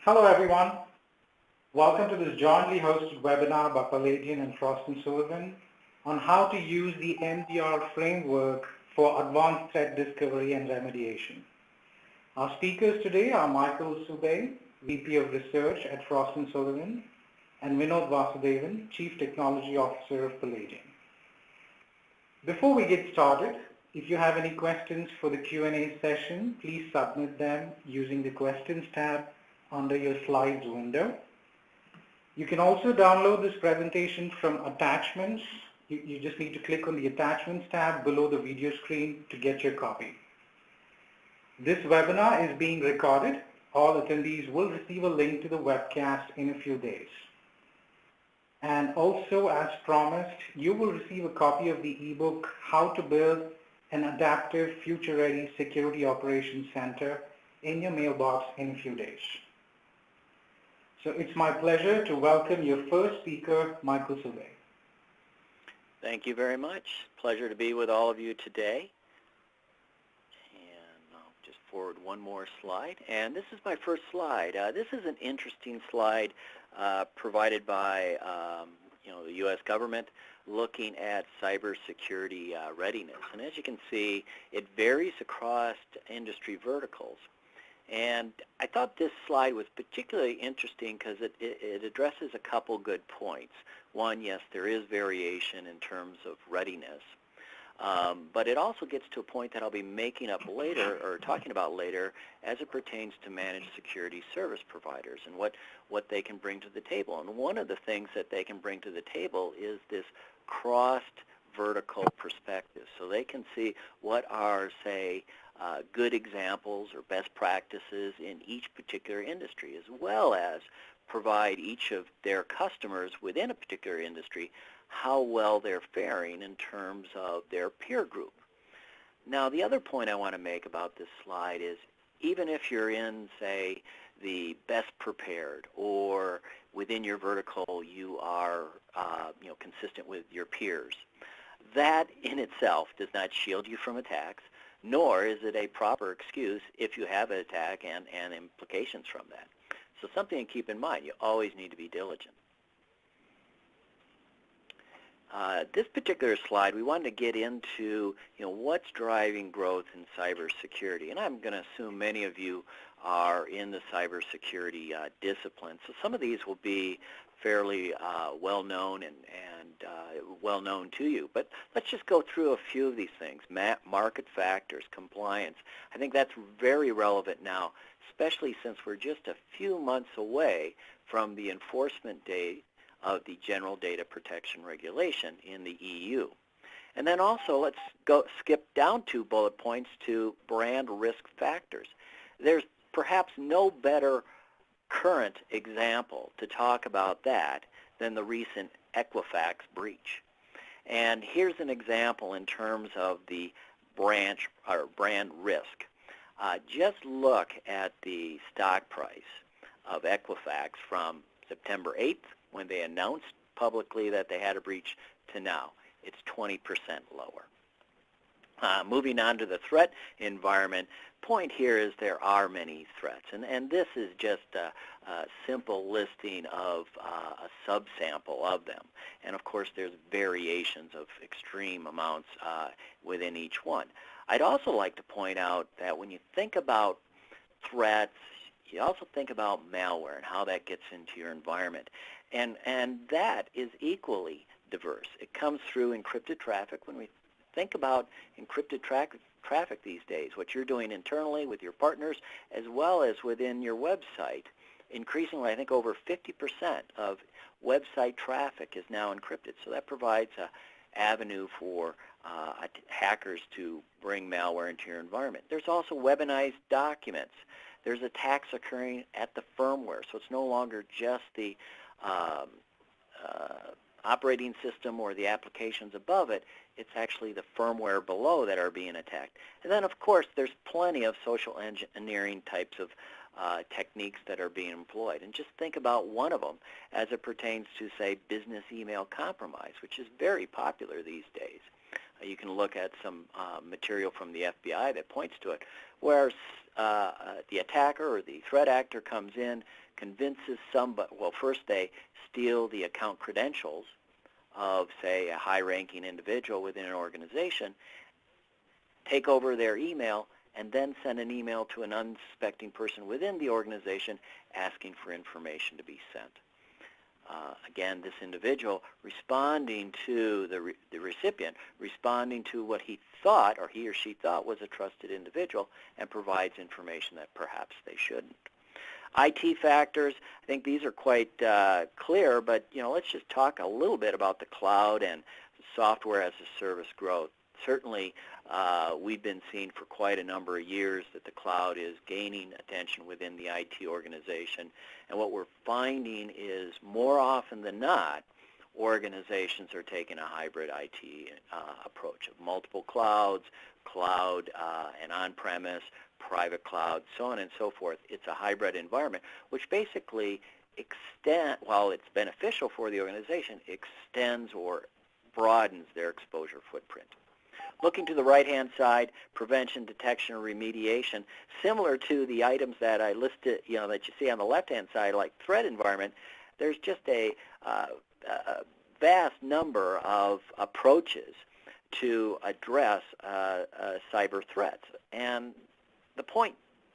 Hello everyone. Welcome to this jointly hosted webinar by Paladion and Frost & Sullivan on how to use the MDR framework for advanced threat discovery and remediation. Our speakers today are Michael Suby, VP of Research at Frost & Sullivan, and Vinod Vasudevan, Chief Technology Officer of Paladion. Before we get started, if you have any questions for the Q&A session, please submit them using the Questions tab under your slides window. You can also download this presentation from attachments. You just need to click on the attachments tab below the video screen to get your copy. This webinar is being recorded. All attendees will receive a link to the webcast in a few days. And also, as promised, you will receive a copy of the ebook, How to Build an Adaptive Future-Ready Security Operations Center, in your mailbox in a few days. So it's my pleasure to welcome your first speaker, Michael Suby. Thank you very much. Pleasure to be with all of you today. And I'll just forward one more slide. And this is my first slide. This is an interesting slide provided by the U.S. government looking at cybersecurity readiness. And as you can see, it varies across industry verticals. And I thought this slide was particularly interesting because it addresses a couple good points. One, yes, there is variation in terms of readiness, but it also gets to a point that I'll be making up later or talking about later as it pertains to managed security service providers and what they can bring to the table. And one of the things that they can bring to the table is this crossed vertical perspective. So they can see what are, say, good examples or best practices in each particular industry, as well as provide each of their customers within a particular industry how well they're faring in terms of their peer group. Now, the other point I want to make about this slide is even if you're in, say, the best prepared or within your vertical you are consistent with your peers, that in itself does not shield you from attacks, nor is it a proper excuse if you have an attack and implications from that. So something to keep in mind, you always need to be diligent. This particular slide, we wanted to get into what's driving growth in cybersecurity. And I'm going to assume many of you are in the cybersecurity discipline. So some of these will be fairly well-known and well-known to you. But let's just go through a few of these things. Market factors, compliance. I think that's very relevant now, especially since we're just a few months away from the enforcement date of the General Data Protection Regulation in the EU. And then also let's skip down 2 bullet points to brand risk factors. There's perhaps no better current example to talk about that than the recent Equifax breach. And here's an example in terms of the brand risk. Just look at the stock price of Equifax from September 8th, when they announced publicly that they had a breach, to now. It's 20% lower. Moving on to the threat environment, point here is there are many threats, and this is just a simple listing of a subsample of them. And of course there's variations of extreme amounts within each one. I'd also like to point out that when you think about threats, you also think about malware and how that gets into your environment. And that is equally diverse. It comes through encrypted traffic. When we think about encrypted traffic these days, what you're doing internally with your partners as well as within your website, increasingly I think over 50% of website traffic is now encrypted. So that provides an avenue for hackers to bring malware into your environment. There's also weaponized documents. There's attacks occurring at the firmware, so it's no longer just the operating system or the applications above it. It's actually the firmware below that are being attacked. And then, of course, there's plenty of social engineering types of techniques that are being employed. And just think about one of them as it pertains to, say, business email compromise, which is very popular these days. You can look at some material from the FBI that points to it, where the attacker or the threat actor comes in, convinces somebody, well, first they steal the account credentials of, say, a high-ranking individual within an organization, take over their email, and then send an email to an unsuspecting person within the organization asking for information to be sent. Again, this individual responding to the recipient, responding to what he thought or he or she thought was a trusted individual, and provides information that perhaps they shouldn't. IT factors, I think these are quite clear, but let's just talk a little bit about the cloud and software as a service growth. Certainly, we've been seeing for quite a number of years that the cloud is gaining attention within the IT organization, and what we're finding is more often than not, organizations are taking a hybrid IT approach of multiple clouds, cloud and on-premise, private cloud, so on and so forth. It's a hybrid environment, which basically while it's beneficial for the organization, extends or broadens their exposure footprint. Looking to the right-hand side, prevention, detection, or remediation, similar to the items that I listed, that you see on the left-hand side, like threat environment, there's just a vast number of approaches to address cyber threats. And the point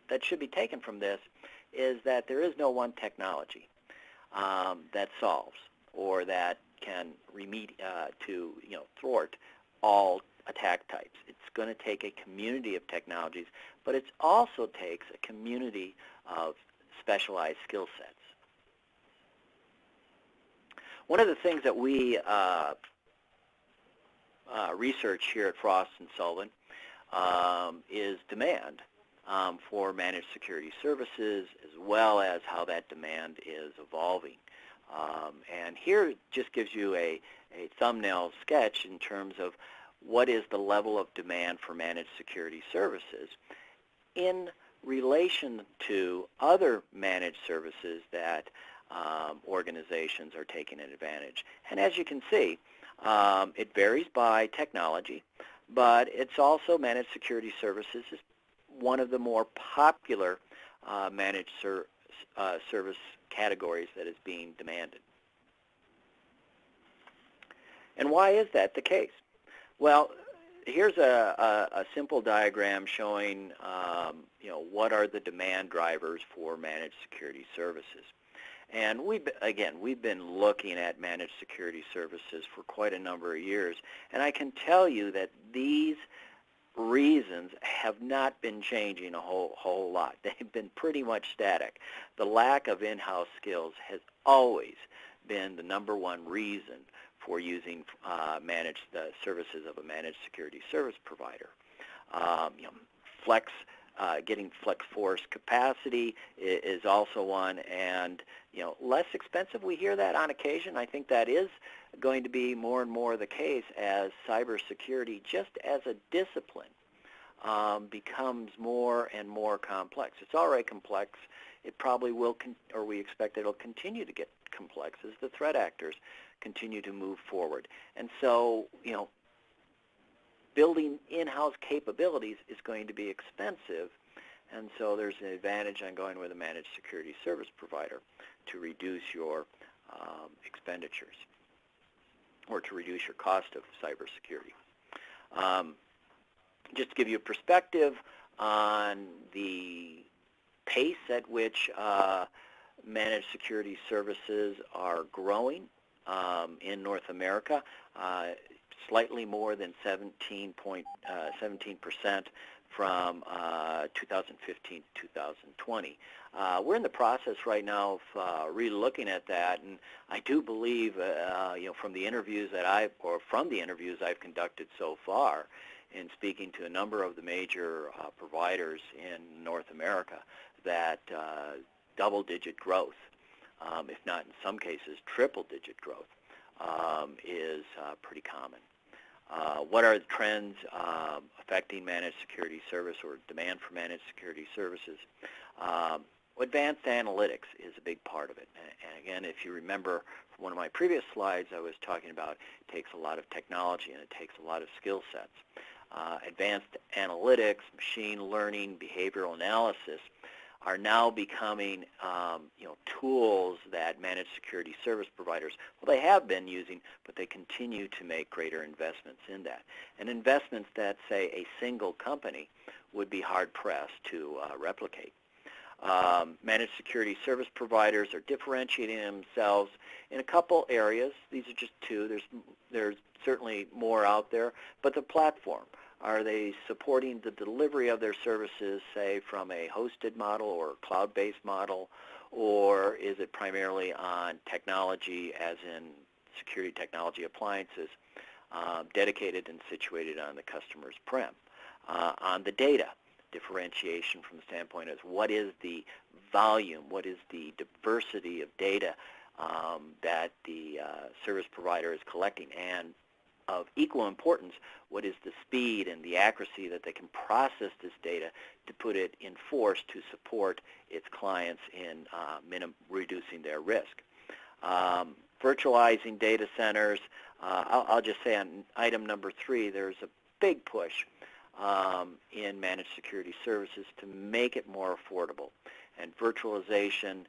that should be taken from this is that there is no one technology that solves or that can thwart all attack types. It's going to take a community of technologies, but it also takes a community of specialized skill sets. One of the things that we research here at Frost & Sullivan is demand for managed security services, as well as how that demand is evolving. And here just gives you a thumbnail sketch in terms of what is the level of demand for managed security services in relation to other managed services that organizations are taking advantage. And as you can see, it varies by technology, but it's also managed security services is one of the more popular managed service categories that is being demanded. And why is that the case? Well, here's a simple diagram showing what are the demand drivers for managed security services. And we've been looking at managed security services for quite a number of years, and I can tell you that these reasons have not been changing a whole lot. They've been pretty much static. The lack of in-house skills has always been the number one reason for using the services of a managed security service provider. Getting flex force capacity is also one, and less expensive. We hear that on occasion. I think that is going to be more and more the case as cybersecurity, just as a discipline, becomes more and more complex. It's already complex. It probably will, or we expect it'll continue to get complex as the threat actors continue to move forward. And so, building in-house capabilities is going to be expensive, and so there's an advantage on going with a managed security service provider to reduce your expenditures or to reduce your cost of cybersecurity. Just to give you a perspective on the pace at which managed security services are growing in North America, slightly more than 17% from 2015 to 2020. We're in the process right now of really looking at that, and I do believe, from the interviews that I've conducted so far, in speaking to a number of the major providers in North America, that double-digit growth, if not in some cases triple-digit growth, is pretty common. What are the trends affecting managed security service or demand for managed security services? Advanced analytics is a big part of it. And again, if you remember from one of my previous slides, I was talking about it takes a lot of technology and it takes a lot of skill sets. advanced analytics, machine learning, behavioral analysis are now becoming tools that managed security service providers, well, they have been using, but they continue to make greater investments in that. And investments that, say, a single company would be hard-pressed to replicate. Managed security service providers are differentiating themselves in a couple areas. These are just two. There's certainly more out there, but the platform. Are they supporting the delivery of their services, say, from a hosted model or cloud-based model, or is it primarily on technology, as in security technology appliances, dedicated and situated on the customer's prem? On the data, differentiation from the standpoint of what is the volume, what is the diversity of data that the service provider is collecting, and of equal importance, what is the speed and the accuracy that they can process this data to put it in force to support its clients in reducing their risk. Virtualizing data centers, I'll just say on item number 3, there's a big push in managed security services to make it more affordable. And virtualization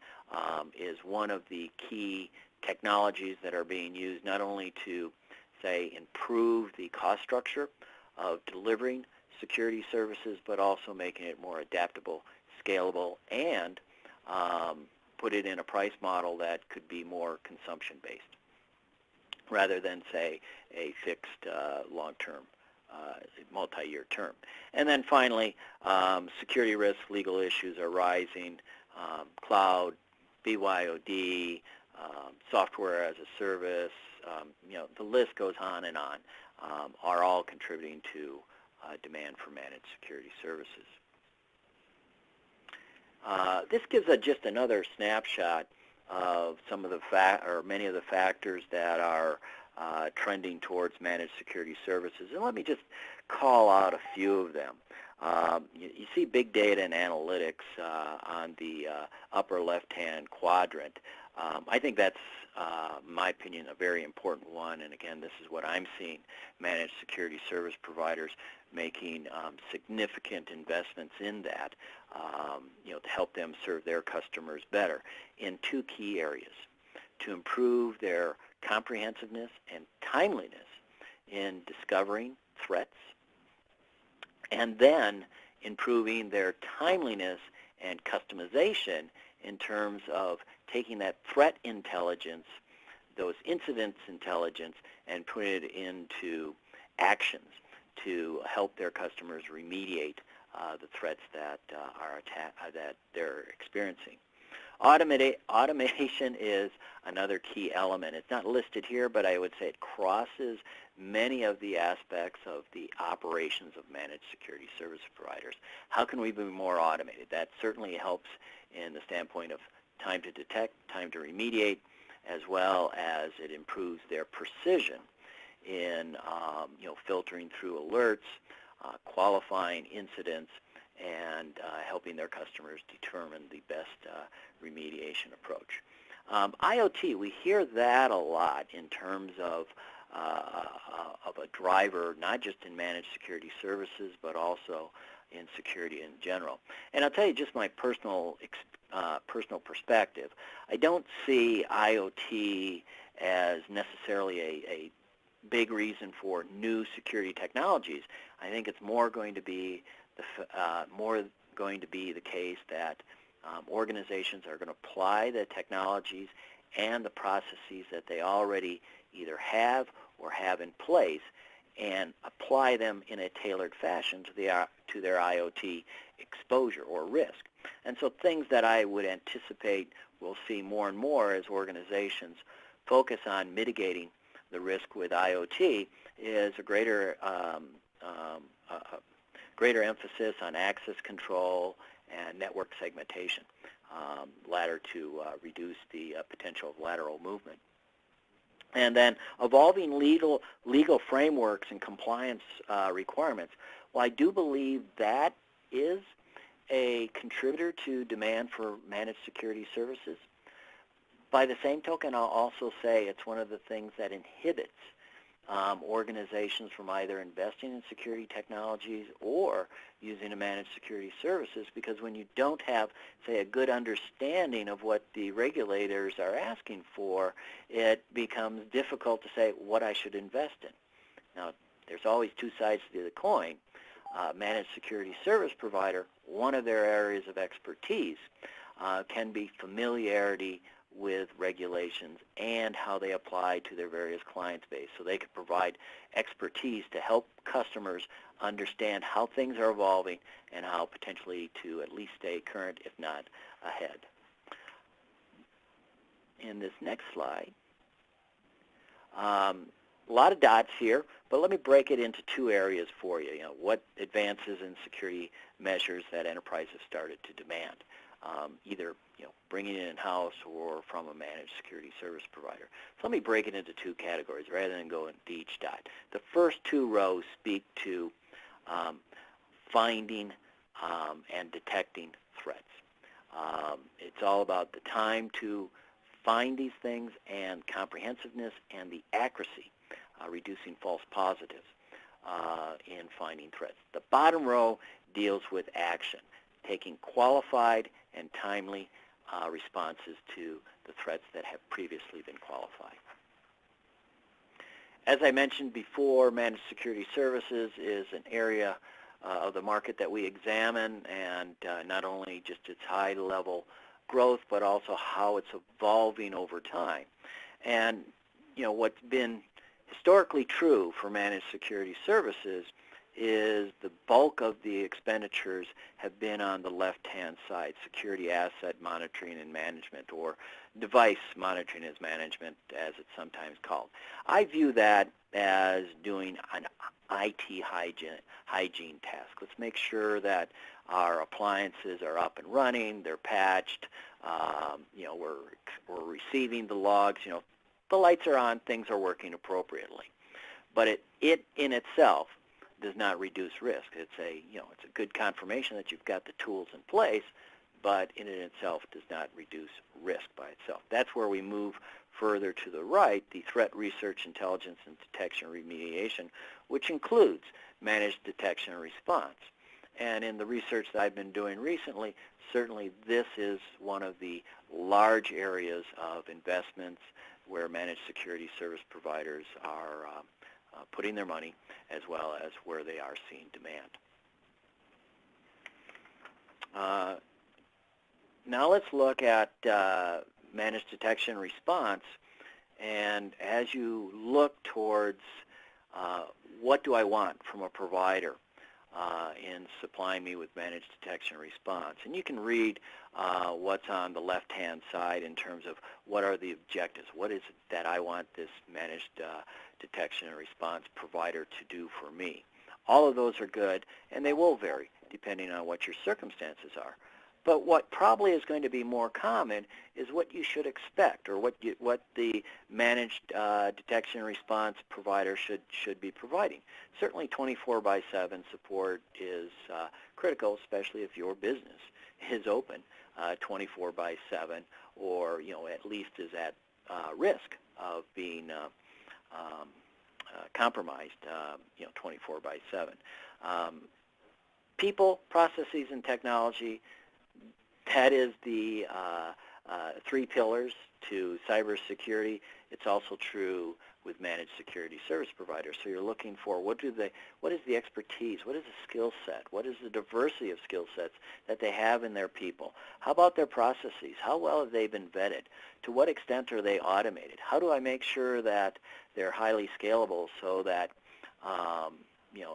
is one of the key technologies that are being used not only to, say, improve the cost structure of delivering security services, but also making it more adaptable, scalable, and put it in a price model that could be more consumption-based rather than, say, a fixed long-term, multi-year term. And then finally, security risks, legal issues are rising, cloud, BYOD, software as a service, the list goes on, are all contributing to demand for managed security services. This gives just another snapshot of some of the many of the factors that are trending towards managed security services. And let me just call out a few of them. You see big data and analytics on the upper left-hand quadrant. I think that's, in my opinion, a very important one. And again, this is what I'm seeing managed security service providers making significant investments in that, to help them serve their customers better in 2 key areas: to improve their comprehensiveness and timeliness in discovering threats, and then improving their timeliness and customization in terms of taking that threat intelligence, those incidents intelligence, and putting it into actions to help their customers remediate the threats that that they're experiencing. Automation is another key element. It's not listed here, but I would say it crosses many of the aspects of the operations of managed security service providers. How can we be more automated? That certainly helps in the standpoint of time to detect, time to remediate, as well as it improves their precision in filtering through alerts, qualifying incidents, and helping their customers determine the best remediation approach. IoT, we hear that a lot in terms of a driver, not just in managed security services, but also in security in general. And I'll tell you just my personal perspective. I don't see IoT as necessarily a big reason for new security technologies. I think it's more going to be the case that organizations are going to apply the technologies and the processes that they already either have or have in place and apply them in a tailored fashion to their IoT exposure or risk. And so things that I would anticipate we'll see more and more as organizations focus on mitigating the risk with IoT is a greater emphasis on access control and network segmentation, latter to reduce the potential of lateral movement. And then evolving legal frameworks and compliance requirements. Well, I do believe that is a contributor to demand for managed security services. By the same token, I'll also say it's one of the things that inhibits organizations from either investing in security technologies or using a managed security services, because when you don't have, say, a good understanding of what the regulators are asking for, it becomes difficult to say what I should invest in. Now, there's always two sides to the coin. Managed security service provider, one of their areas of expertise can be familiarity with regulations and how they apply to their various client base. So they can provide expertise to help customers understand how things are evolving and how potentially to at least stay current, if not ahead. In this next slide, a lot of dots here, but let me break it into two areas for you. What advances in security measures that enterprise have started to demand, either bringing it in-house or from a managed security service provider. So let me break it into two categories rather than go into each dot. The first two rows speak to finding and detecting threats. It's all about the time to find these things and comprehensiveness and the accuracy, reducing false positives in finding threats. The bottom row deals with action, taking qualified and timely responses to the threats that have previously been qualified. As I mentioned before, managed security services is an area of the market that we examine, and not only just its high-level growth, but also how it's evolving over time. And what's been historically true for managed security services is the bulk of the expenditures have been on the left-hand side, security asset monitoring and management, or device monitoring as management, as it's sometimes called. I view that as doing an IT hygiene task. Let's make sure that our appliances are up and running, they're patched, we're receiving the logs, the lights are on, things are working appropriately. But it in itself does not reduce risk. It's a good confirmation that you've got the tools in place, but in itself does not reduce risk by itself. That's where we move further to the right, the threat research, intelligence, and detection and remediation, which includes managed detection and response. And in the research that I've been doing recently, certainly this is one of the large areas of investments where managed security service providers are putting their money, as well as where they are seeing demand. Now let's look at managed detection and response. And as you look towards what do I want from a provider in supplying me with managed detection and response, and you can read what's on the left-hand side in terms of what are the objectives. What is it that I want this managed detection and response provider to do for me? All of those are good, and they will vary depending on what your circumstances are. But what probably is going to be more common is what you should expect, or what the managed detection and response provider should be providing. Certainly 24/7 support is critical, especially if your business is open 24/7, or at least is at risk of being compromised 24/7. People, processes, and technology. That is the three pillars to cybersecurity. It's also true with managed security service providers. So you're looking for what is the expertise, what is the skill set, what is the diversity of skill sets that they have in their people? How about their processes? How well have they been vetted? To what extent are they automated? How do I make sure that they're highly scalable so that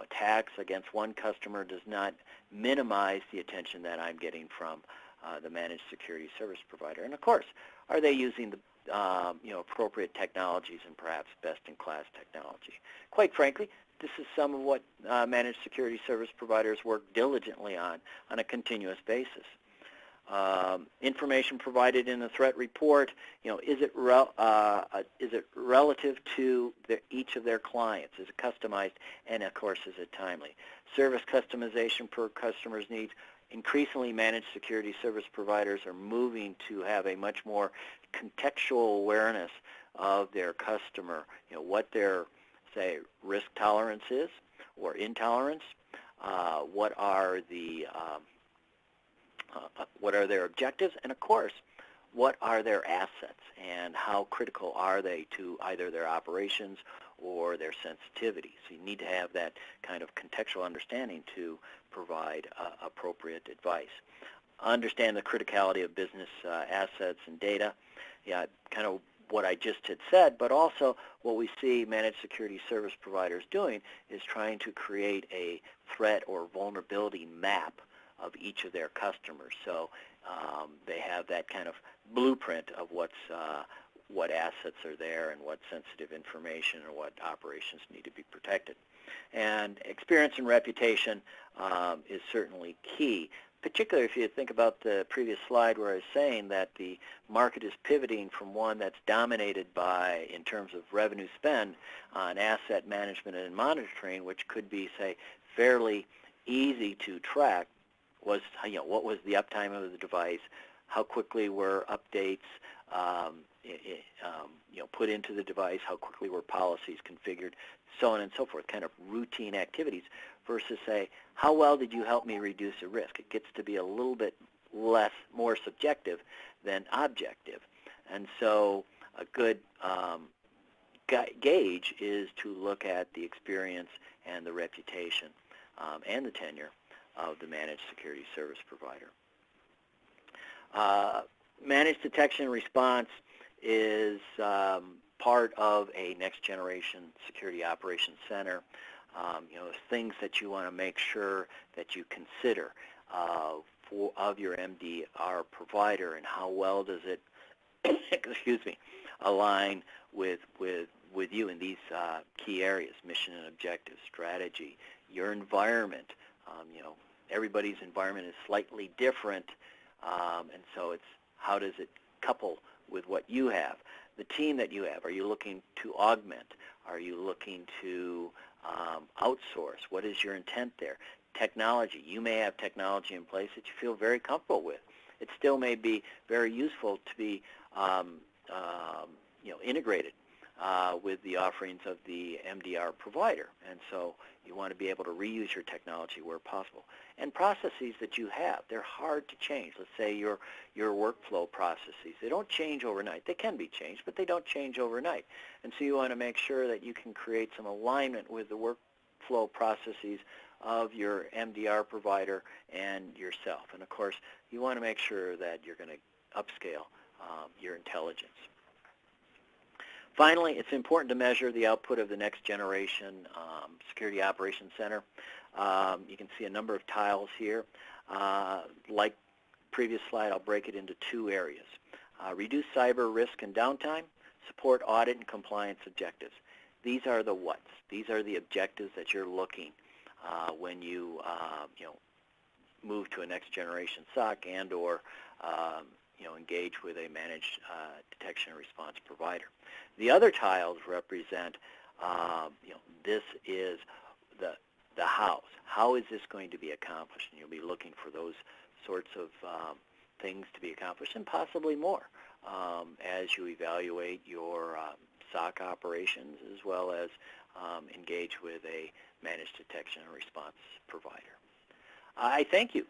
attacks against one customer does not minimize the attention that I'm getting from the managed security service provider? And of course, are they using the appropriate technologies and perhaps best-in-class technology? Quite frankly, this is some of what managed security service providers work diligently on a continuous basis. Information provided in the threat report, is it relative to each of their clients? Is it customized? And of course, is it timely? Service customization per customer's needs. Increasingly, managed security service providers are moving to have a much more contextual awareness of their customer, what their say, risk tolerances or intolerance? What are their objectives? And of course, what are their assets and how critical are they to either their operations or their sensitivity? So you need to have that kind of contextual understanding to provide appropriate advice. Understand the criticality of business assets and data. Yeah, kind of what I just had said, but also what we see managed security service providers doing is trying to create a threat or vulnerability map of each of their customers. So they have that kind of blueprint of what assets are there and what sensitive information or what operations need to be protected. And experience and reputation is certainly key, particularly if you think about the previous slide where I was saying that the market is pivoting from one that's dominated by, in terms of revenue spend, on asset management and monitoring, which could be, say, fairly easy to track. Was, what was the uptime of the device? How quickly were updates put into the device? How quickly were policies configured? So on and so forth, kind of routine activities, versus say, how well did you help me reduce a risk? It gets to be a little bit more subjective than objective. And so a good gauge is to look at the experience and the reputation and the tenure of the managed security service provider. Managed detection and response is part of a next generation security operations center. Things that you want to make sure that you consider of your MDR provider, and how well does it align with you in these key areas: mission and objective, strategy, your environment. Everybody's environment is slightly different, and so it's how does it couple with what you have? The team that you have, are you looking to augment? Are you looking to outsource? What is your intent there? Technology. You may have technology in place that you feel very comfortable with. It still may be very useful to be integrated with the offerings of the MDR provider, and so you want to be able to reuse your technology where possible. And processes that you have, they're hard to change. Let's say your workflow processes, they don't change overnight. They can be changed, but they don't change overnight. And so you want to make sure that you can create some alignment with the workflow processes of your MDR provider and yourself. And of course, you want to make sure that you're going to upscale your intelligence. Finally, it's important to measure the output of the next generation Security Operations Center. You can see a number of tiles here. Like previous slide, I'll break it into two areas. Reduce cyber risk and downtime, support audit and compliance objectives. These are the what's. These are the objectives that you're looking when you move to a next generation SOC and or engage with a managed detection and response provider. The other tiles represent, this is the hows. How is this going to be accomplished? And you'll be looking for those sorts of things to be accomplished, and possibly more as you evaluate your SOC operations, as well as engage with a managed detection and response provider. I thank you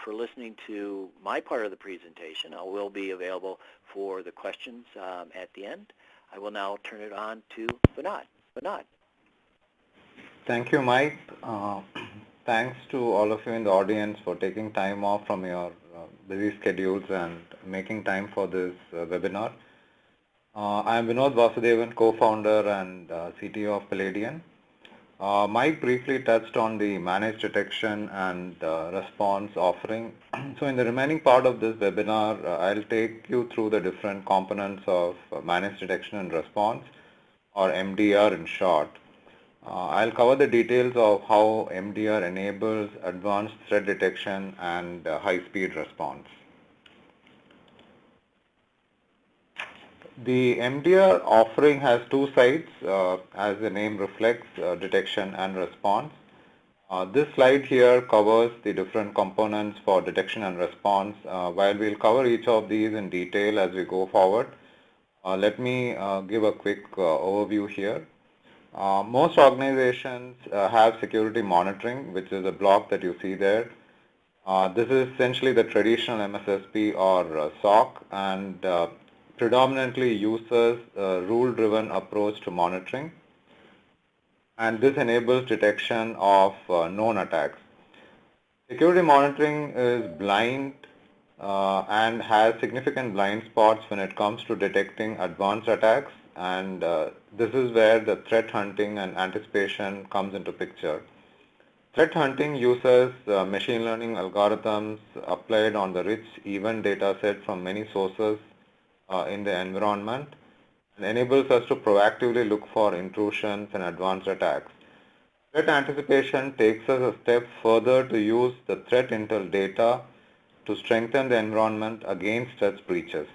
for listening to my part of the presentation. I will be available for the questions at the end. I will now turn it on to Vinod. Vinod. Thank you, Mike. Thanks to all of you in the audience for taking time off from your busy schedules and making time for this webinar. I am Vinod Vasudevan, co-founder and CTO of Paladion. Mike briefly touched on the managed detection and response offering. So in the remaining part of this webinar, I'll take you through the different components of managed detection and response, or MDR in short. I'll cover the details of how MDR enables advanced threat detection and high-speed response. The MDR offering has two sides, as the name reflects, detection and response. This slide here covers the different components for detection and response. While we'll cover each of these in detail as we go forward, let me give a quick overview here. Most organizations have security monitoring, which is a block that you see there. This is essentially the traditional MSSP or SOC, and predominantly uses a rule-driven approach to monitoring, and this enables detection of known attacks. Security monitoring is blind and has significant blind spots when it comes to detecting advanced attacks, and this is where the threat hunting and anticipation comes into picture. Threat hunting uses machine learning algorithms applied on the rich event data set from many sources in the environment and enables us to proactively look for intrusions and advanced attacks. Threat anticipation takes us a step further to use the threat intel data to strengthen the environment against such breaches.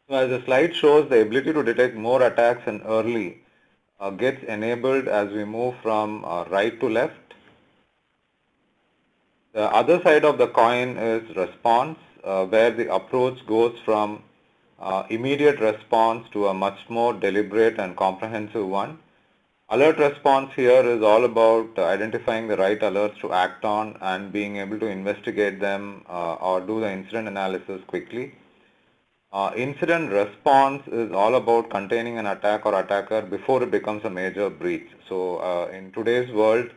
So as the slide shows, the ability to detect more attacks and early gets enabled as we move from right to left. The other side of the coin is response, where the approach goes from immediate response to a much more deliberate and comprehensive one. Alert response here is all about identifying the right alerts to act on and being able to investigate them or do the incident analysis quickly. Incident response is all about containing an attack or attacker before it becomes a major breach. So in today's world,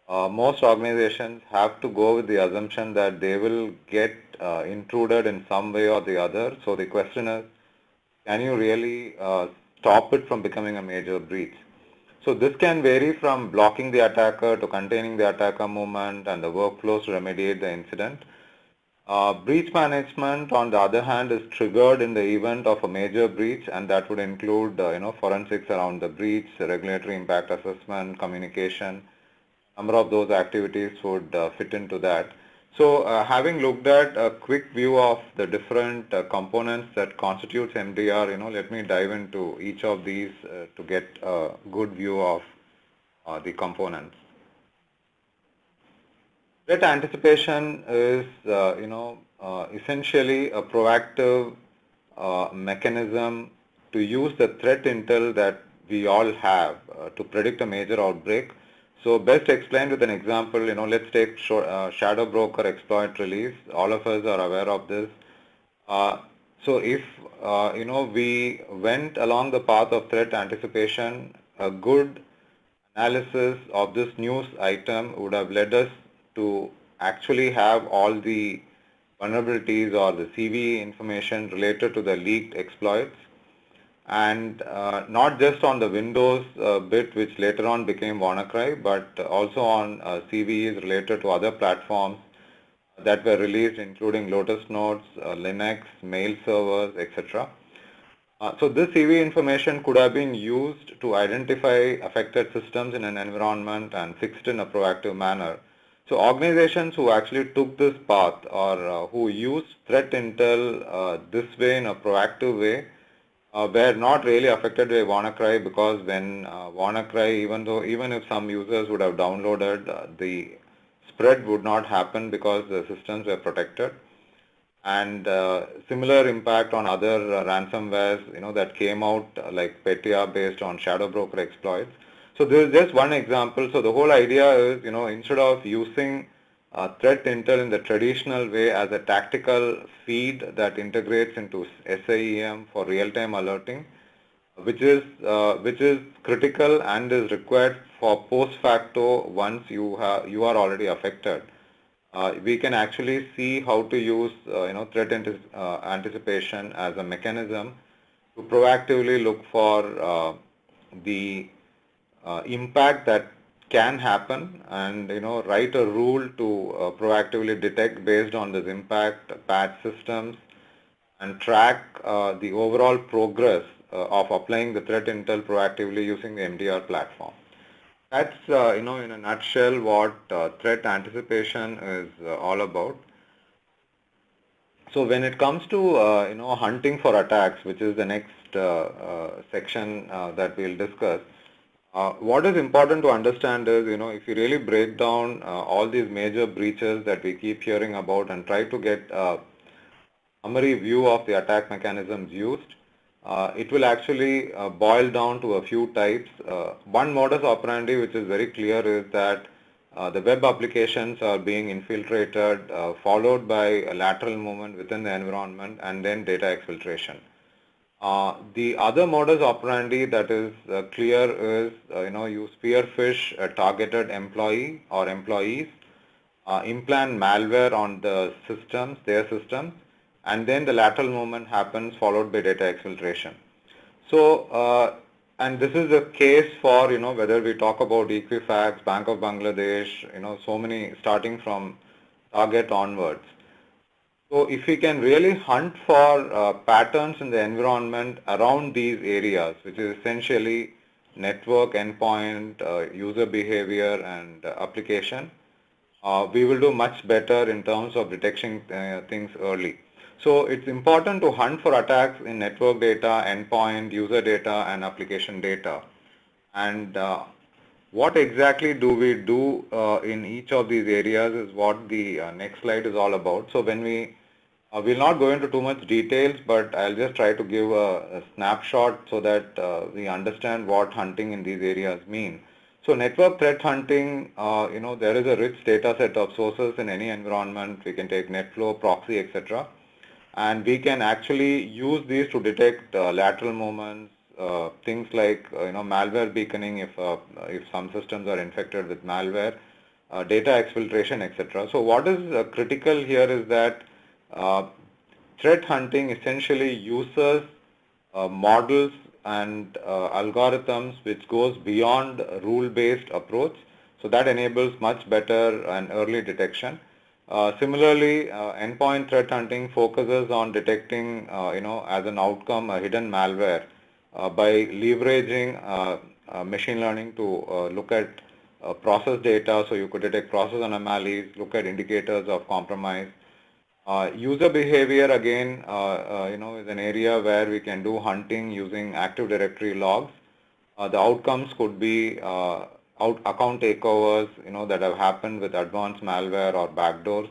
most organizations have to go with the assumption that they will get intruded in some way or the other. So the question is, can you really stop it from becoming a major breach? So this can vary from blocking the attacker to containing the attacker movement and the workflows to remediate the incident. Breach management, on the other hand, is triggered in the event of a major breach, and that would include forensics around the breach, regulatory impact assessment, communication. Number of those activities would fit into that. So having looked at a quick view of the different components that constitutes MDR, let me dive into each of these to get a good view of the components. Threat anticipation is, essentially a proactive mechanism to use the threat intel that we all have to predict a major outbreak. So best explained with an example, let's take shadow broker exploit release. All of us are aware of this. So if, we went along the path of threat anticipation, a good analysis of this news item would have led us to actually have all the vulnerabilities or the CV information related to the leaked exploits, and not just on the Windows bit, which later on became WannaCry, but also on CVEs related to other platforms that were released, including Lotus Notes, Linux, mail servers, etc. So this CV information could have been used to identify affected systems in an environment and fixed in a proactive manner. So organizations who actually took this path or who used threat intel this way in a proactive way were not really affected by WannaCry, because when WannaCry, even if some users would have downloaded, the spread would not happen because the systems were protected. And similar impact on other ransomwares, that came out like Petya based on shadow broker exploits. So this is just one example. So the whole idea is, instead of using threat intel in the traditional way as a tactical feed that integrates into SIEM for real-time alerting, which is critical and is required for post-facto once you are already affected. We can actually see how to use threat anticipation as a mechanism to proactively look for the impact that can happen, and write a rule to proactively detect based on this impact, patch systems, and track the overall progress of applying the threat intel proactively using the MDR platform. That's in a nutshell what threat anticipation is all about. So when it comes to hunting for attacks, which is the next section that we'll discuss, what is important to understand is, if you really break down all these major breaches that we keep hearing about and try to get a summary view of the attack mechanisms used, it will actually boil down to a few types. One modus operandi which is very clear is that the web applications are being infiltrated, followed by a lateral movement within the environment, and then data exfiltration. The other modus operandi that is clear is, you spearfish a targeted employee or employees, implant malware on the systems, their systems, and then the lateral movement happens followed by data exfiltration. So, and this is the case for, whether we talk about Equifax, Bank of Bangladesh, so many starting from Target onwards. So if we can really hunt for patterns in the environment around these areas, which is essentially network, endpoint, user behavior, and application, we will do much better in terms of detecting things early. So it's important to hunt for attacks in network data, endpoint, user data, and application data. And what exactly do we do in each of these areas is what the next slide is all about. So when we will not go into too much details, but I'll just try to give a snapshot so that we understand what hunting in these areas mean. So network threat hunting, there is a rich data set of sources in any environment. We can take NetFlow, proxy, etc. And we can actually use these to detect lateral movements, things like malware beaconing if some systems are infected with malware, data exfiltration, etc. So what is critical here is that threat hunting essentially uses models and algorithms which goes beyond rule-based approach. So that enables much better and early detection. Similarly, endpoint threat hunting focuses on detecting, as an outcome, a hidden malware by leveraging machine learning to look at process data. So you could detect process anomalies, look at indicators of compromise. User behavior again, is an area where we can do hunting using Active Directory logs. The outcomes could be account takeovers, that have happened with advanced malware or backdoors.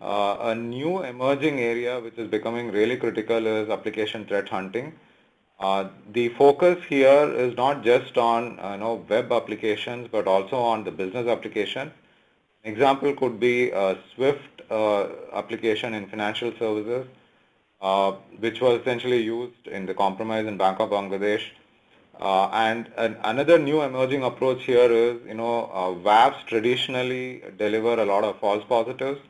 A new emerging area which is becoming really critical is application threat hunting. The focus here is not just on web applications, but also on the business application. Example could be a Swift application in financial services, which was essentially used in the compromise in Bank of Bangladesh. And another new emerging approach here is, WAFs traditionally deliver a lot of false positives.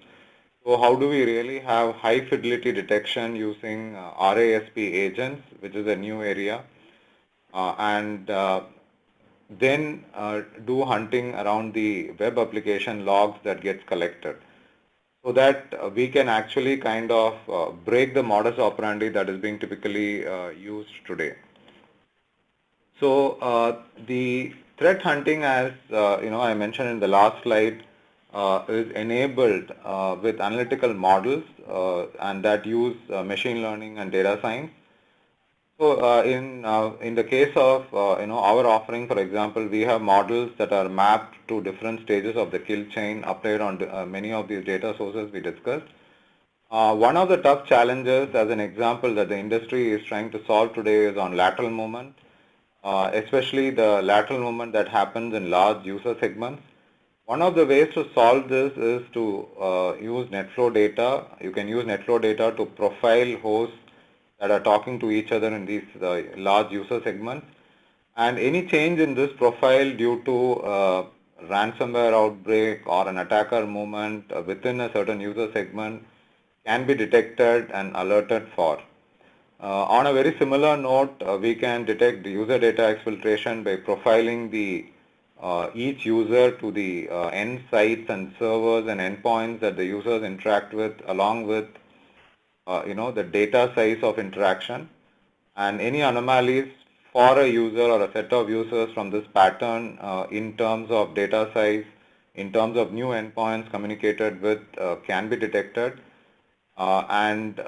So how do we really have high fidelity detection using RASP agents, which is a new area, and then do hunting around the web application logs that gets collected, so that we can actually kind of break the modus operandi that is being typically used today. So the threat hunting, as I mentioned in the last slide, is enabled with analytical models and that use machine learning and data science. So in the case of our offering, for example, we have models that are mapped to different stages of the kill chain applied on many of these data sources we discussed. One of the tough challenges, as an example, that the industry is trying to solve today is on lateral movement, especially the lateral movement that happens in large user segments. One of the ways to solve this is to use NetFlow data. You can use NetFlow data to profile hosts that are talking to each other in these large user segments. And any change in this profile due to ransomware outbreak or an attacker movement within a certain user segment can be detected and alerted for. On a very similar note, we can detect the user data exfiltration by profiling the each user to the end sites and servers and endpoints that the users interact with, along with the data size of interaction, and any anomalies for a user or a set of users from this pattern in terms of data size, in terms of new endpoints communicated with can be detected. And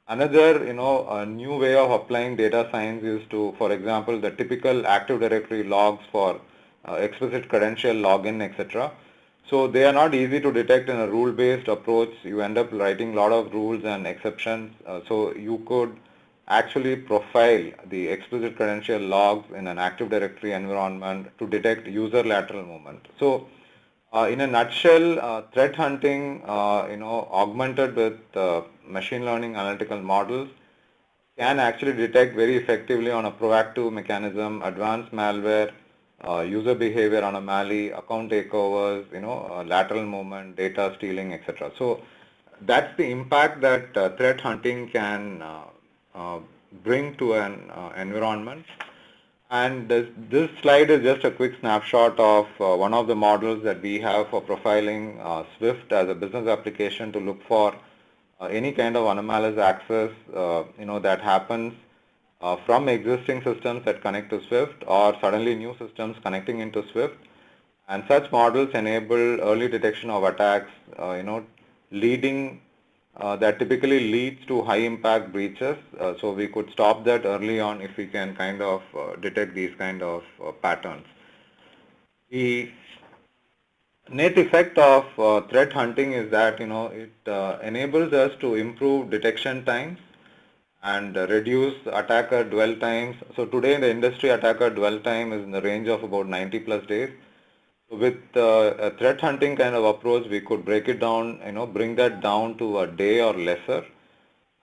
another, a new way of applying data science is to, for example, the typical Active Directory logs for explicit credential login, etc. So they are not easy to detect in a rule-based approach. You end up writing a lot of rules and exceptions. So you could actually profile the explicit credential logs in an Active Directory environment to detect user lateral movement. So, in a nutshell, threat hunting, augmented with machine learning analytical models, can actually detect very effectively on a proactive mechanism, advanced malware, user behavior anomaly, account takeovers, lateral movement, data stealing, etc. So that's the impact that threat hunting can bring to an environment. And this slide is just a quick snapshot of one of the models that we have for profiling Swift as a business application to look for any kind of anomalous access, that happens from existing systems that connect to Swift or suddenly new systems connecting into Swift. And such models enable early detection of attacks, leading that typically leads to high impact breaches. So we could stop that early on if we can kind of detect these kind of patterns. The net effect of threat hunting is that it enables us to improve detection times and reduce attacker dwell times. So today in the industry, attacker dwell time is in the range of about 90 plus days. So with a threat hunting kind of approach, we could break it down, bring that down to a day or lesser.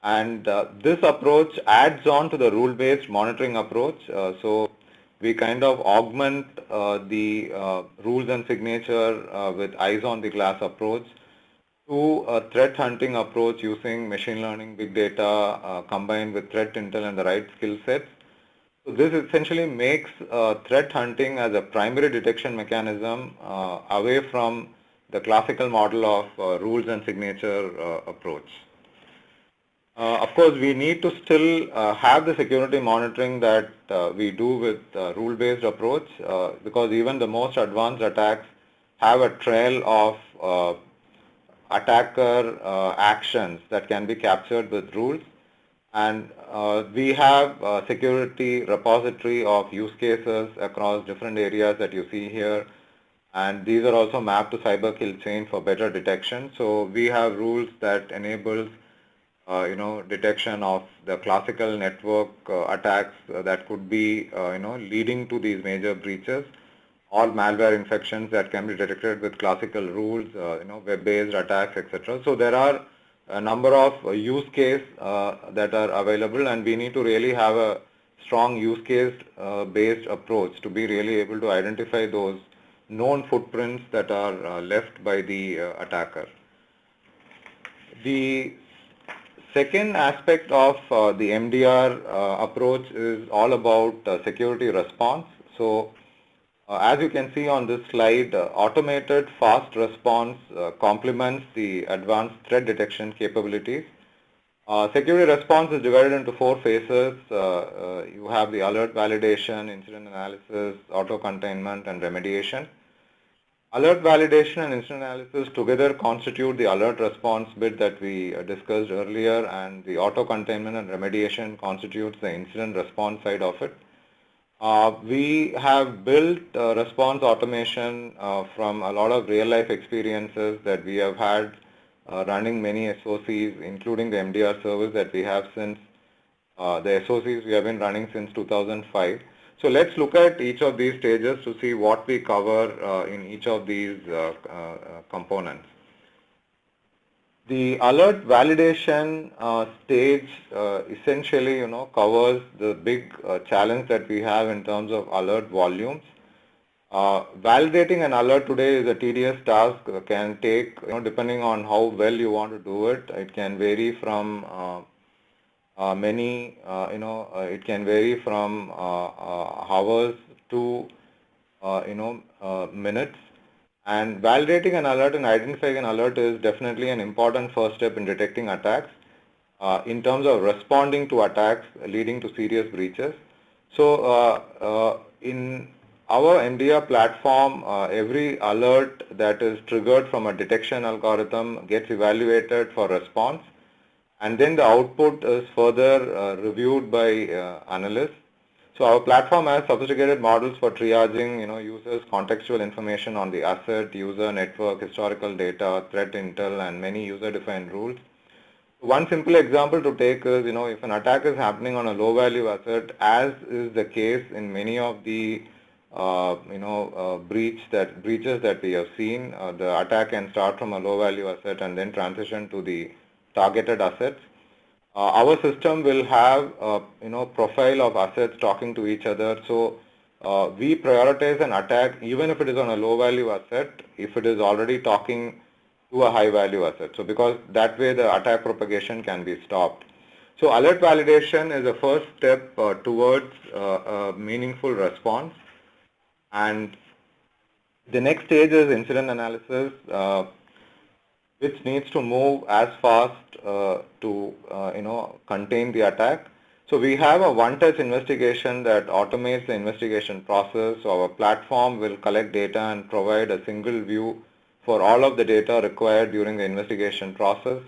And this approach adds on to the rule-based monitoring approach. So we kind of augment the rules and signature with eyes on the glass approach to a threat hunting approach using machine learning, big data, combined with threat intel and the right skill sets. So this essentially makes threat hunting as a primary detection mechanism away from the classical model of rules and signature approach. Of course, we need to still have the security monitoring that we do with rule-based approach because even the most advanced attacks have a trail of attacker actions that can be captured with rules. And we have a security repository of use cases across different areas that you see here. And these are also mapped to cyber kill chain for better detection. So we have rules that enables detection of the classical network attacks that could be, leading to these major breaches, or malware infections that can be detected with classical rules, web-based attacks, etc. So there are a number of use cases that are available, and we need to really have a strong use case based approach to be really able to identify those known footprints that are left by the attacker. The second aspect of the MDR approach is all about security response. So as you can see on this slide, automated fast response complements the advanced threat detection capabilities. Security response is divided into 4 phases. You have the alert validation, incident analysis, auto containment, and remediation. Alert validation and incident analysis together constitute the alert response bit that we discussed earlier, and the auto containment and remediation constitutes the incident response side of it. We have built response automation from a lot of real-life experiences that we have had running many SOCs, including the MDR service that we have since the SOCs we have been running since 2005. So let's look at each of these stages to see what we cover in each of these components. The alert validation stage essentially, covers the big challenge that we have in terms of alert volumes. Validating an alert today is a tedious task. Can take, depending on how well you want to do it, it can vary from it can vary from hours to minutes. And validating an alert and identifying an alert is definitely an important first step in detecting attacks in terms of responding to attacks leading to serious breaches. So in our MDR platform, every alert that is triggered from a detection algorithm gets evaluated for response, and then the output is further reviewed by analysts. So our platform has sophisticated models for triaging, users' contextual information on the asset, user, network, historical data, threat intel, and many user-defined rules. One simple example to take is, if an attack is happening on a low value asset, as is the case in many of the breaches that we have seen, the attack can start from a low value asset and then transition to the targeted assets. Our system will have profile of assets talking to each other. So we prioritize an attack even if it is on a low value asset if it is already talking to a high value asset. So because that way the attack propagation can be stopped. So alert validation is the first step towards a meaningful response. And the next stage is incident analysis, which needs to move as fast to contain the attack. So we have a one-touch investigation that automates the investigation process. So our platform will collect data and provide a single view for all of the data required during the investigation process.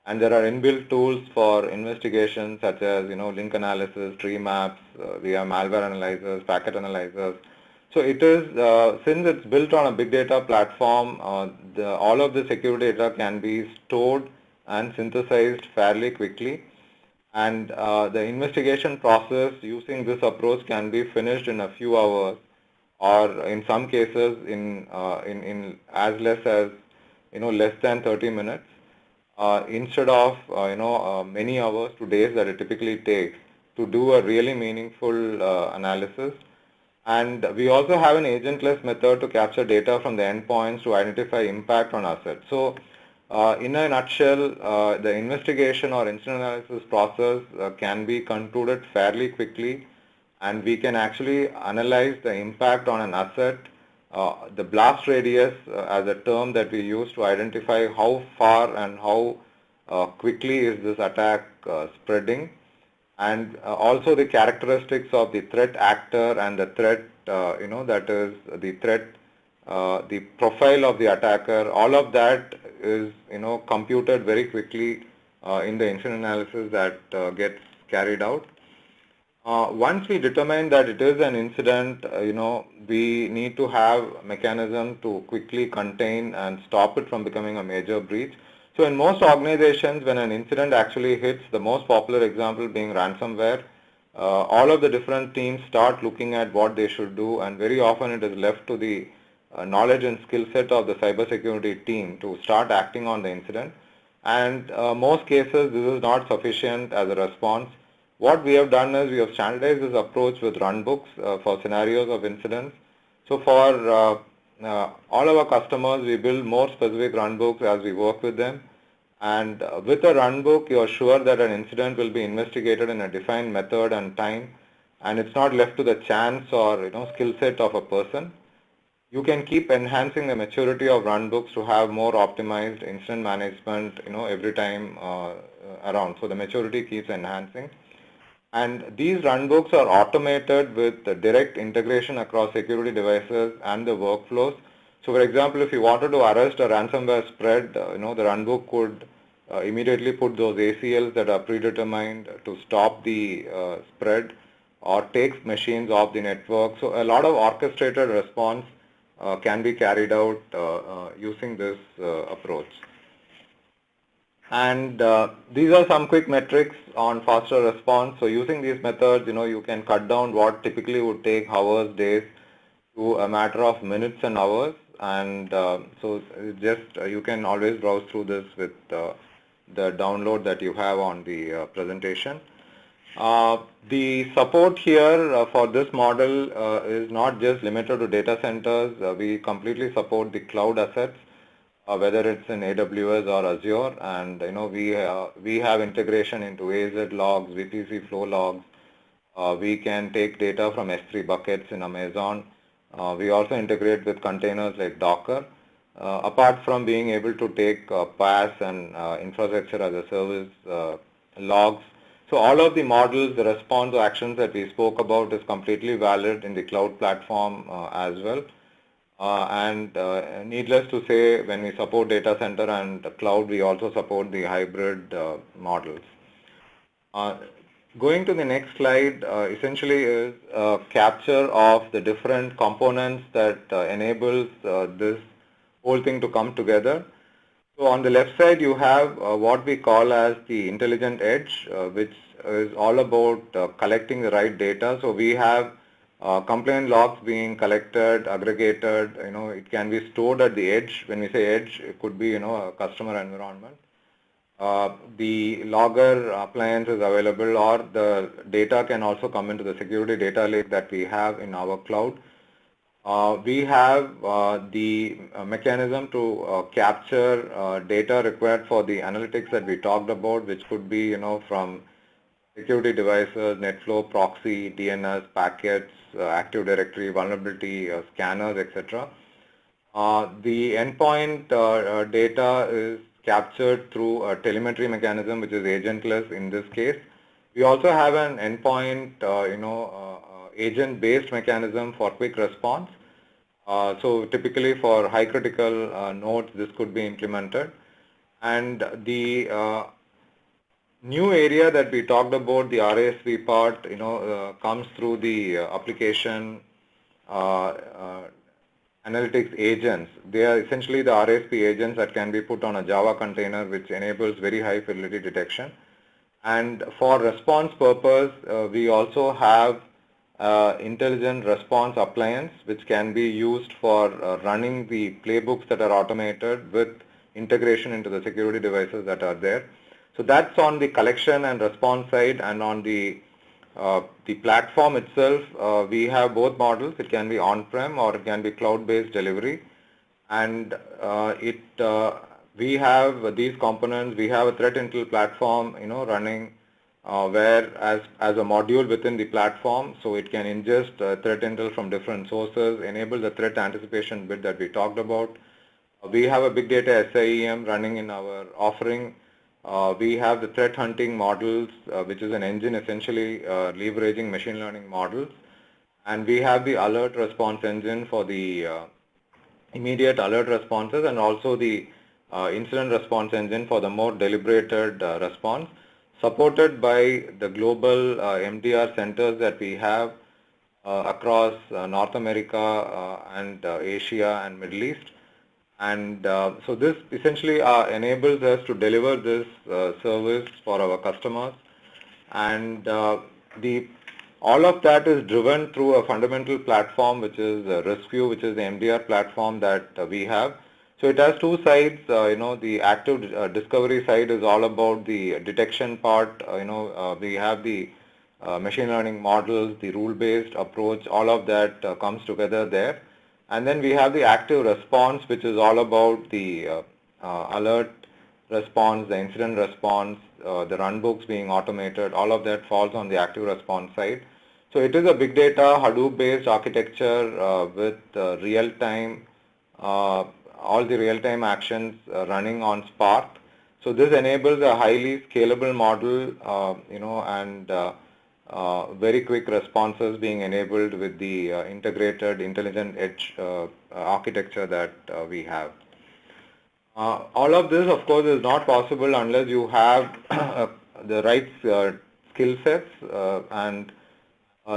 And there are inbuilt tools for investigation such as link analysis, tree maps. We have malware analyzers, packet analyzers. So it is, since it's built on a big data platform, all of the security data can be stored and synthesized fairly quickly. And the investigation process using this approach can be finished in a few hours, or in some cases in as less as less than 30 minutes, instead of many hours to days that it typically takes to do a really meaningful analysis. And we also have an agentless method to capture data from the endpoints to identify impact on assets. So in a nutshell, the investigation or incident analysis process can be concluded fairly quickly, and we can actually analyze the impact on an asset, the blast radius as a term that we use to identify how far and how quickly is this attack spreading, and also the characteristics of the threat actor and the threat, that is the threat, the profile of the attacker. All of that is, computed very quickly in the incident analysis that gets carried out. Once we determine that it is an incident, we need to have a mechanism to quickly contain and stop it from becoming a major breach. So in most organizations, when an incident actually hits, the most popular example being ransomware, all of the different teams start looking at what they should do, and very often it is left to the knowledge and skill set of the cybersecurity team to start acting on the incident. And most cases, this is not sufficient as a response. What we have done is we have standardized this approach with runbooks for scenarios of incidents. So for all our customers, we build more specific runbooks as we work with them. And with a runbook, you are sure that an incident will be investigated in a defined method and time, and it's not left to the chance or skill set of a person. You can keep enhancing the maturity of runbooks to have more optimized incident management, every time around. So the maturity keeps enhancing. And these runbooks are automated with direct integration across security devices and the workflows. So for example, if you wanted to arrest a ransomware spread, the runbook could immediately put those ACLs that are predetermined to stop the spread, or take machines off the network. So a lot of orchestrated response can be carried out using this approach. And these are some quick metrics on faster response. So using these methods, you can cut down what typically would take hours, days, to a matter of minutes and hours. And so you can always browse through this with the download that you have on the presentation. The support here for this model is not just limited to data centers. We completely support the cloud assets, whether it's in AWS or Azure, and we have integration into AZ logs, VPC flow logs. We can take data from S3 buckets in Amazon. We also integrate with containers like Docker. Apart from being able to take PaaS and infrastructure as a service logs. So all of the models, the response actions that we spoke about is completely valid in the cloud platform as well. And needless to say, when we support data center and cloud, we also support the hybrid models. Going to the next slide, essentially is a capture of the different components that enables this whole thing to come together. So on the left side, you have what we call as the intelligent edge, which is all about collecting the right data. So we have complaint logs being collected, aggregated. It can be stored at the edge. When we say edge, it could be a customer environment. The logger appliance is available, or the data can also come into the security data lake that we have in our cloud. We have the mechanism to capture data required for the analytics that we talked about, which could be, from security devices, NetFlow, proxy, DNS, packets, Active Directory, vulnerability scanners, etc. The endpoint data is captured through a telemetry mechanism, which is agentless in this case. We also have an endpoint, agent-based mechanism for quick response. So typically for high critical nodes, this could be implemented. And the new area that we talked about, the RASV part, comes through the application analytics agents. They are essentially the RASP agents that can be put on a Java container, which enables very high fidelity detection. And for response purpose, we also have intelligent response appliance, which can be used for running the playbooks that are automated with integration into the security devices that are there. So that's on the collection and response side. And on the platform itself, we have both models. It can be on-prem or it can be cloud-based delivery. And we have these components. We have a threat intel platform, running where as a module within the platform, so it can ingest threat intel from different sources, enable the threat anticipation bit that we talked about. We have a big data SIEM running in our offering. We have the threat hunting models, which is an engine essentially leveraging machine learning models. And we have the alert response engine for the immediate alert responses, and also the incident response engine for the more deliberated response, supported by the global MDR centers that we have across North America and Asia and Middle East. And so this essentially enables us to deliver this service for our customers. And all of that is driven through a fundamental platform, which is RiskView, which is the MDR platform that we have. So it has two sides. The active discovery side is all about the detection part. We have the machine learning models, the rule-based approach, all of that comes together there. And then we have the active response, which is all about the alert response, the incident response, the runbooks being automated. All of that falls on the active response side. So it is a big data Hadoop-based architecture with real-time, all the real-time actions running on Spark. So this enables a highly scalable model, and very quick responses being enabled with the integrated intelligent edge architecture that we have. All of this, of course, is not possible unless you have the right skill sets, and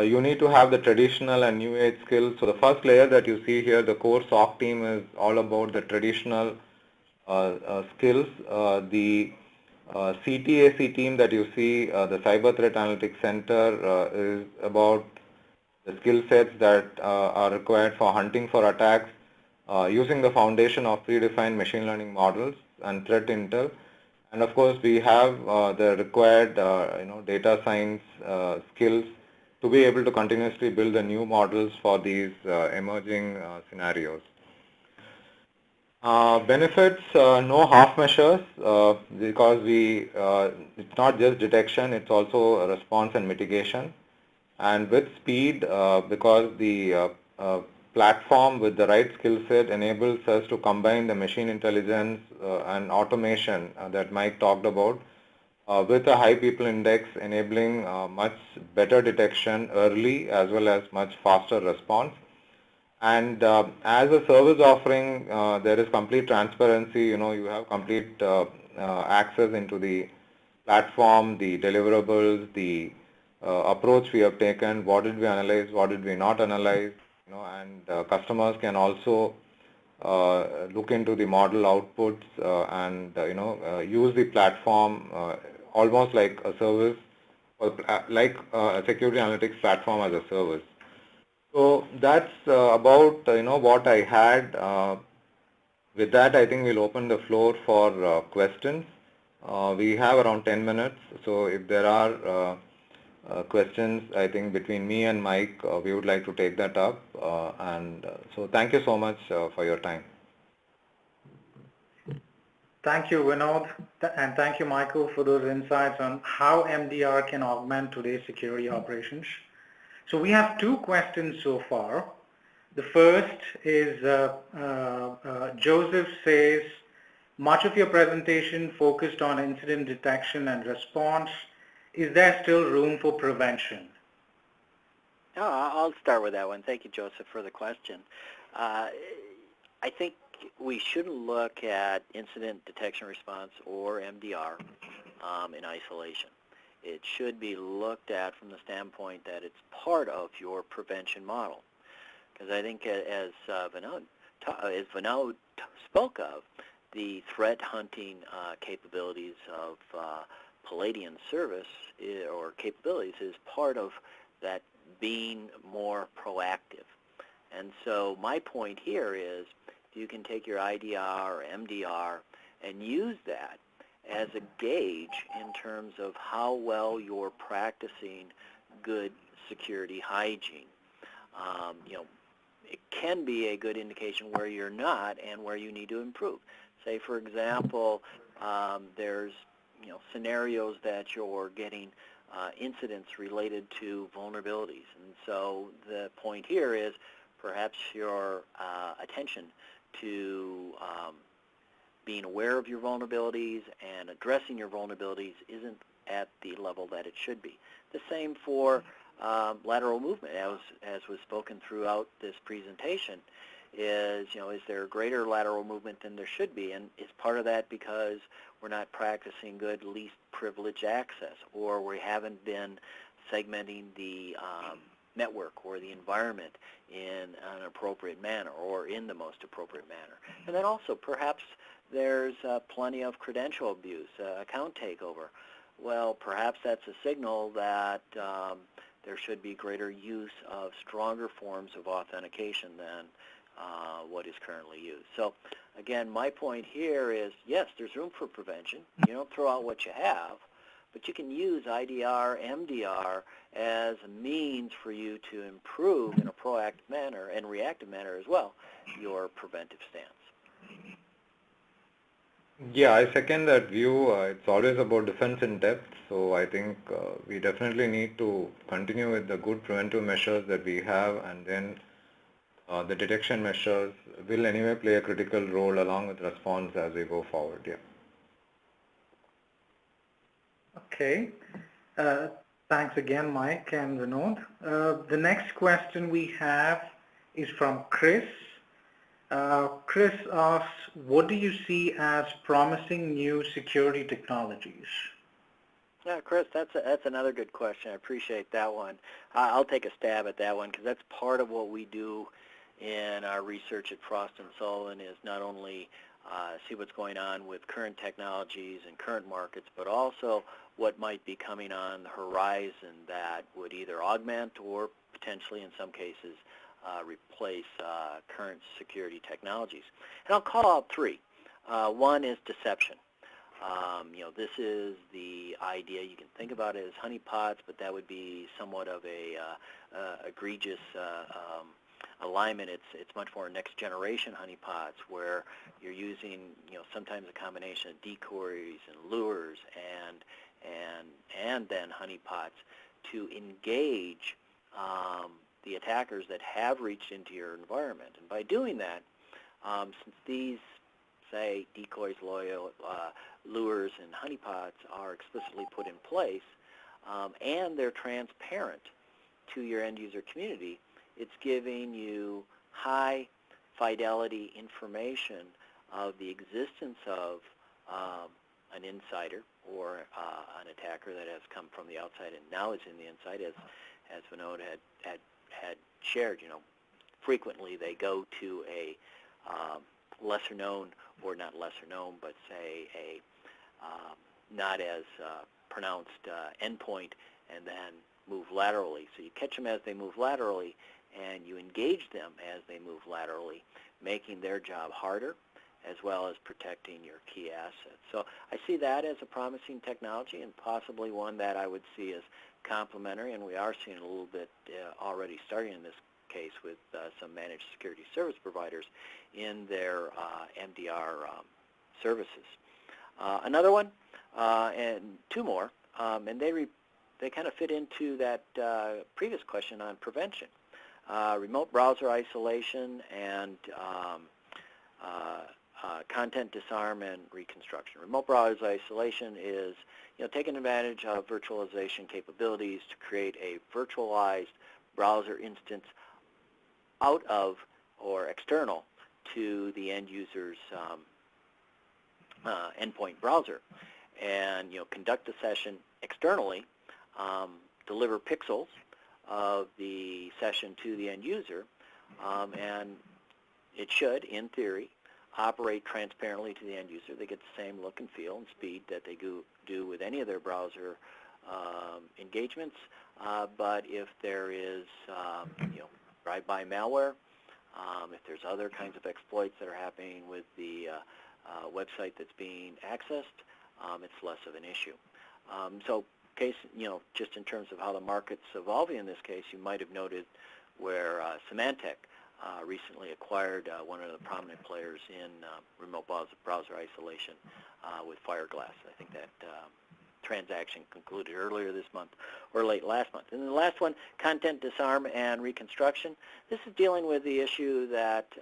you need to have the traditional and new age skills. So the first layer that you see here, the core SOC team, is all about the traditional skills. The CTAC team that you see, the Cyber Threat Analytics Center, is about the skill sets that are required for hunting for attacks, using the foundation of predefined machine learning models and threat intel. And of course, we have the required data science skills to be able to continuously build the new models for these emerging scenarios. Benefits, no half measures, because it's not just detection, it's also a response and mitigation. And with speed, because the platform with the right skill set enables us to combine the machine intelligence and automation that Mike talked about with a high people index, enabling much better detection early as well as much faster response. And as a service offering, there is complete transparency. You have complete access into the platform, the deliverables, the approach we have taken, what did we analyze, what did we not analyze, and customers can also look into the model outputs, and use the platform almost like a service, or like a security analytics platform as a service. So that's about what I had. With that, I think we'll open the floor for questions. We have around 10 minutes, so if there are questions, I think between me and Mike, we would like to take that up. So thank you so much for your time. Thank you, Vinod, and thank you, Michael, for those insights on how MDR can augment today's security operations. So we have two questions so far. The first is Joseph says, much of your presentation focused on incident detection and response. Is there still room for prevention? I'll start with that one. Thank you, Joseph, for the question. I think we shouldn't look at incident detection response or MDR in isolation. It should be looked at from the standpoint that it's part of your prevention model. Because I think as Vinod spoke of, the threat hunting capabilities of Paladion service or capabilities is part of that being more proactive. And so my point here is you can take your IDR or MDR and use that as a gauge in terms of how well you're practicing good security hygiene. It can be a good indication where you're not and where you need to improve. Say, for example, there's scenarios that you're getting incidents related to vulnerabilities. And so the point here is perhaps your attention to being aware of your vulnerabilities and addressing your vulnerabilities isn't at the level that it should be. The same for lateral movement, as was spoken throughout this presentation, is there greater lateral movement than there should be, and is part of that because we're not practicing good least privilege access, or we haven't been segmenting the network or the environment in an appropriate manner or in the most appropriate manner. And then also perhaps there's plenty of credential abuse, account takeover. Well, perhaps that's a signal that there should be greater use of stronger forms of authentication than what is currently used. So again, my point here is, yes, there's room for prevention. You don't throw out what you have, but you can use IDR, MDR as a means for you to improve in a proactive manner and reactive manner as well your preventive stance. Yeah, I second that view. It's always about defense in depth. So I think we definitely need to continue with the good preventive measures that we have, and then the detection measures will anyway play a critical role along with response as we go forward. Yeah. Okay. Thanks again, Mike and Vinod. The next question we have is from Chris. Chris asks, what do you see as promising new security technologies? Yeah, Chris, that's another good question. I appreciate that one. I'll take a stab at that one because that's part of what we do in our research at Frost & Sullivan is not only see what's going on with current technologies and current markets, but also what might be coming on the horizon that would either augment or potentially in some cases replace current security technologies. And I'll call out three. One is deception. This is the idea. You can think about it as honeypots, but that would be somewhat of a egregious alignment. It's much more next generation honeypots where you're using sometimes a combination of decoys and lures and then honeypots to engage the attackers that have reached into your environment. And by doing that, since these, say, decoys, lures, and honeypots are explicitly put in place, and they're transparent to your end-user community, it's giving you high fidelity information of the existence of an insider or an attacker that has come from the outside and now is in the inside, as Vinod had shared. Frequently they go to a lesser known, or not lesser known, but say a not as pronounced endpoint, and then move laterally. So you catch them as they move laterally, and you engage them as they move laterally, making their job harder, as well as protecting your key assets. So I see that as a promising technology, and possibly one that I would see as complementary, and we are seeing a little bit already starting in this case with some managed security service providers in their MDR services. Another one, and two more, and they kind of fit into that previous question on prevention. Remote browser isolation and content disarm and reconstruction. Remote browser isolation is, taking advantage of virtualization capabilities to create a virtualized browser instance out of or external to the end user's endpoint browser, and conduct the session externally, deliver pixels of the session to the end user, and it should, in theory, operate transparently to the end user. They get the same look and feel and speed that they do with any of their browser engagements. But if there is, drive-by malware, if there's other kinds of exploits that are happening with the website that's being accessed, it's less of an issue. So, just in terms of how the market's evolving in this case, you might have noted where Symantec recently acquired one of the prominent players in remote browser isolation with Fireglass. I think that transaction concluded earlier this month or late last month. And then the last one, content disarm and reconstruction. This is dealing with the issue that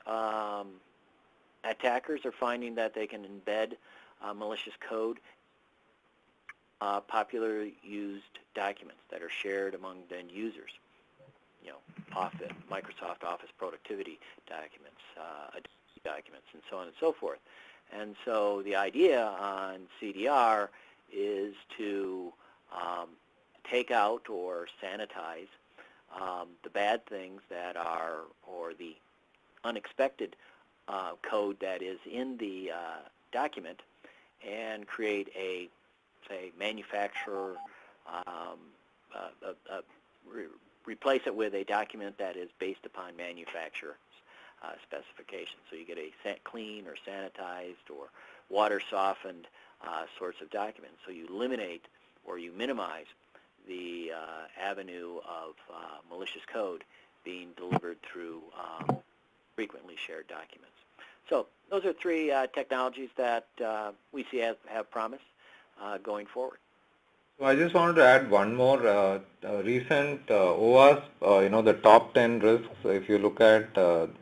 attackers are finding that they can embed malicious code, popular used documents that are shared among the end users. Microsoft Office productivity documents, documents, and so on and so forth. And so the idea on CDR is to take out or sanitize the bad things that are, or the unexpected code that is in the document, and create a, say, manufacturer, replace it with a document that is based upon manufacturer's specifications. So you get a clean or sanitized or water softened sorts of documents. So you eliminate or you minimize the avenue of malicious code being delivered through frequently shared documents. So those are three technologies that we see have promise going forward. So I just wanted to add one more. Recent OWASP, the top 10 risks, if you look at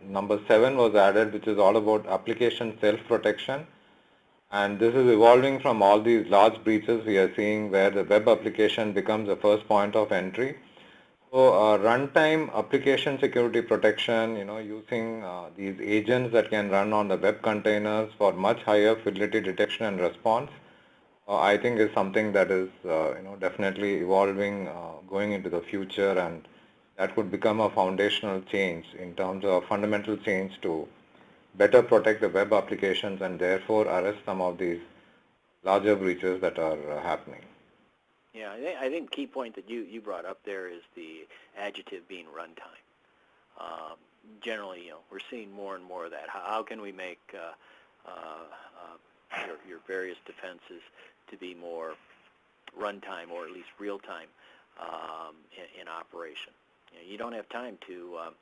number 7 was added, which is all about application self-protection. And this is evolving from all these large breaches we are seeing where the web application becomes the first point of entry. So runtime application security protection, using these agents that can run on the web containers for much higher fidelity detection and response, I think is something that is, definitely evolving going into the future, and that could become a foundational change in terms of fundamental change to better protect the web applications and therefore arrest some of these larger breaches that are happening. Yeah, I think the key point that you brought up there is the adjective being runtime. Generally, we're seeing more and more of that. How can we make your various defenses to be more runtime, or at least real time in operation? You don't have time to,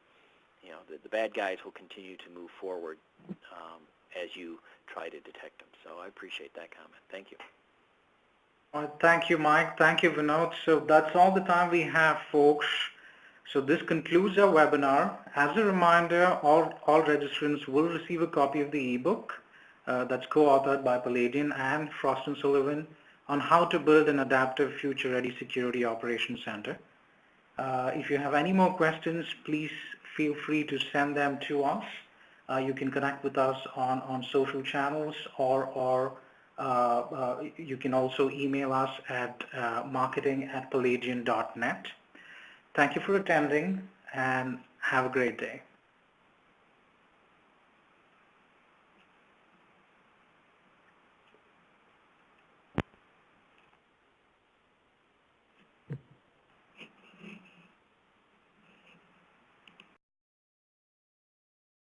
the bad guys will continue to move forward as you try to detect them. So I appreciate that comment. Thank you. Thank you, Mike. Thank you, Vinod. So that's all the time we have, folks. So this concludes our webinar. As a reminder, all registrants will receive a copy of the ebook that's co-authored by Paladion and Frost & Sullivan on how to build an adaptive future-ready security operations center. If you have any more questions, please feel free to send them to us. You can connect with us on social channels, or you can also email us at marketing@palladion.net. Thank you for attending, and have a great day.